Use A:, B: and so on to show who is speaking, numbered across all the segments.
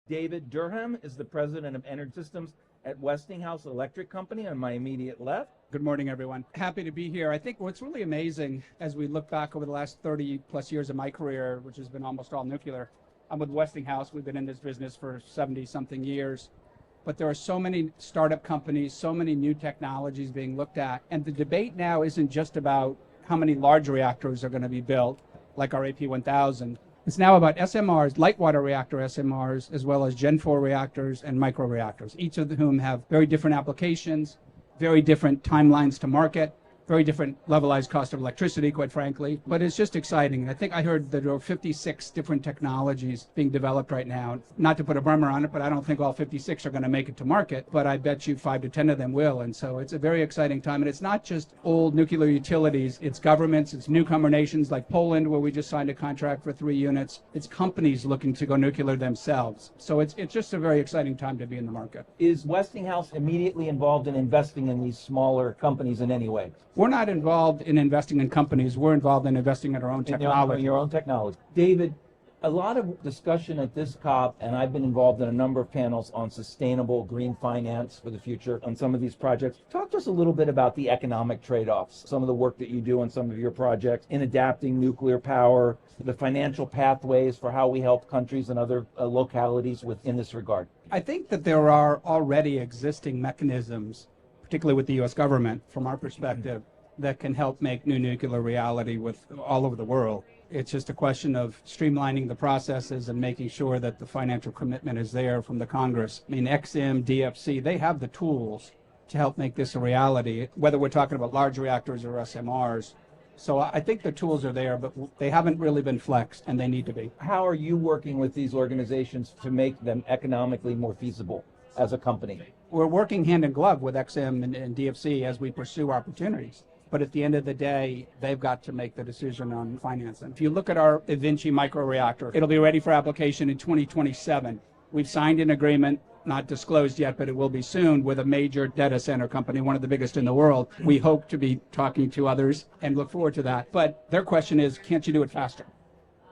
A: David Durham is the president of Energy Systems at Westinghouse Electric Company on my immediate left.
B: Good morning, everyone. Happy to be here. I think what's really amazing as we look back over the last 30 plus years of my career, which has been almost all nuclear, I'm with Westinghouse. We've been in this business for 70 something years. But there are so many startup companies, so many new technologies being looked at. And the debate now isn't just about how many large reactors are going to be built, like our AP1000. It's now about SMRs, light water reactor SMRs, as well as Gen 4 reactors and microreactors, each of whom have very different applications, very different timelines to market, very different levelized cost of electricity, quite frankly. But it's just exciting. I think I heard that there are 56 different technologies being developed right now. Not to put a bummer on it, but I don't think all 56 are going to make it to market, but I bet you 5 to 10 of them will. And so it's a very exciting time. And it's not just old nuclear utilities, it's governments, it's newcomer nations like Poland, where we just signed a contract for 3 units. It's companies looking to go nuclear themselves. So it's just a very exciting time to be in the market.
A: Is Westinghouse immediately involved in investing in these smaller companies in any way?
B: We're not involved in investing in companies. We're involved in investing in our own technology.
A: Your own technology. David, a lot of discussion at this COP, and I've been involved in a number of panels on sustainable green finance for the future on some of these projects. Talk to us a little bit about the economic trade-offs, some of the work that you do on some of your projects in adapting nuclear power, the financial pathways for how we help countries and other localities in this regard.
B: I think that there are already existing mechanisms, particularly with the U.S. government, from our perspective, that can help make new nuclear reality with all over the world. It's just a question of streamlining the processes and making sure that the financial commitment is there from the Congress. I mean, EXIM, DFC, they have the tools to help make this a reality, whether we're talking about large reactors or SMRs. So I think the tools are there, but they haven't really been flexed, and they need to be.
A: How are you working with these organizations to make them economically more feasible as a company?
B: We're working hand in glove with EXIM and DFC as we pursue opportunities. But at the end of the day, they've got to make the decision on financing. If you look at our EVENCHY microreactor, it'll be ready for application in 2027. We've signed an agreement, not disclosed yet, but it will be soon, with a major data center company, one of the biggest in the world. We hope to be talking to others and look forward to that. But their question is, can't you do it faster?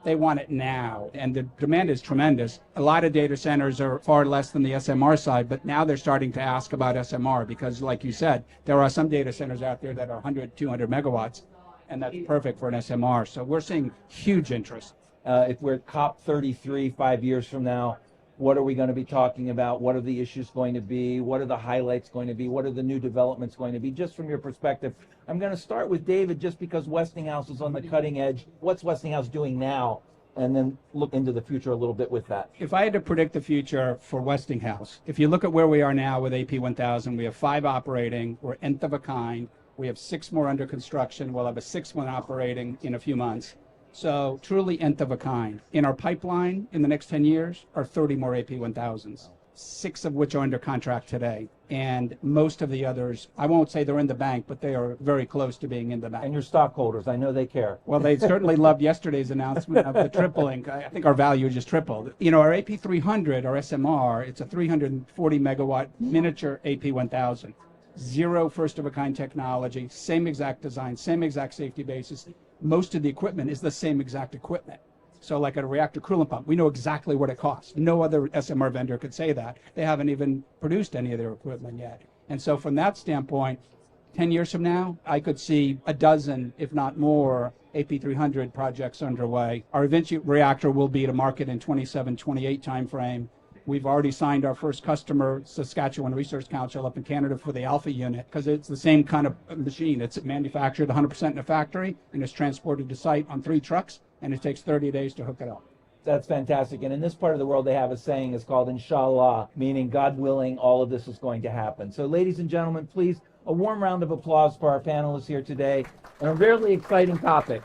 B: They want it now, and the demand is tremendous. A lot of data centers are far less than the SMR side, but now they're starting to ask about SMR because, like you said, there are some data centers out there that are 100, 200 megawatts, and that's perfect for an SMR. So we're seeing huge interest.
A: If we're at COP33 5 years from now, what are we going to be talking about? What are the issues going to be? What are the highlights going to be? What are the new developments going to be? Just from your perspective, I'm going to start with David, just because Westinghouse is on the cutting edge. What's Westinghouse doing now? And then look into the future a little bit with that.
B: If I had to predict the future for Westinghouse, if you look at where we are now with AP1000, we have 5 operating. We're nth of a kind. We have 6 more under construction. We'll have a 6th one operating in a few months. So truly nth of a kind. In our pipeline in the next 10 years are 30 more AP1000s, 6 of which are under contract today. And most of the others, I won't say they're in the bank, but they are very close to being in the bank.
A: And your stockholders, I know they care.
B: Well, they certainly loved yesterday's announcement of the tripling. I think our value just tripled. You know, our AP300, our SMR, it's a 340 megawatt miniature AP1000. 0 first-of-a-kind technology, same exact design, same exact safety basis. Most of the equipment is the same exact equipment. So like a reactor coolant pump, we know exactly what it costs. No other SMR vendor could say that. They haven't even produced any of their equipment yet. And so from that standpoint, 10 years from now, I could see a dozen, if not more, AP300 projects underway. Our EVENCHY reactor will be to market in 27-28 timeframe. We've already signed our first customer, Saskatchewan Research Council up in Canada, for the Alpha unit, because it's the same kind of machine. It's manufactured 100% in a factory, and it's transported to site on 3 trucks, and it takes 30 days to hook it up.
A: That's fantastic. And in this part of the world, they have a saying, it's called Inshallah, meaning God willing, all of this is going to happen. So ladies and gentlemen, please, a warm round of applause for our panelists here today, and a really exciting topic.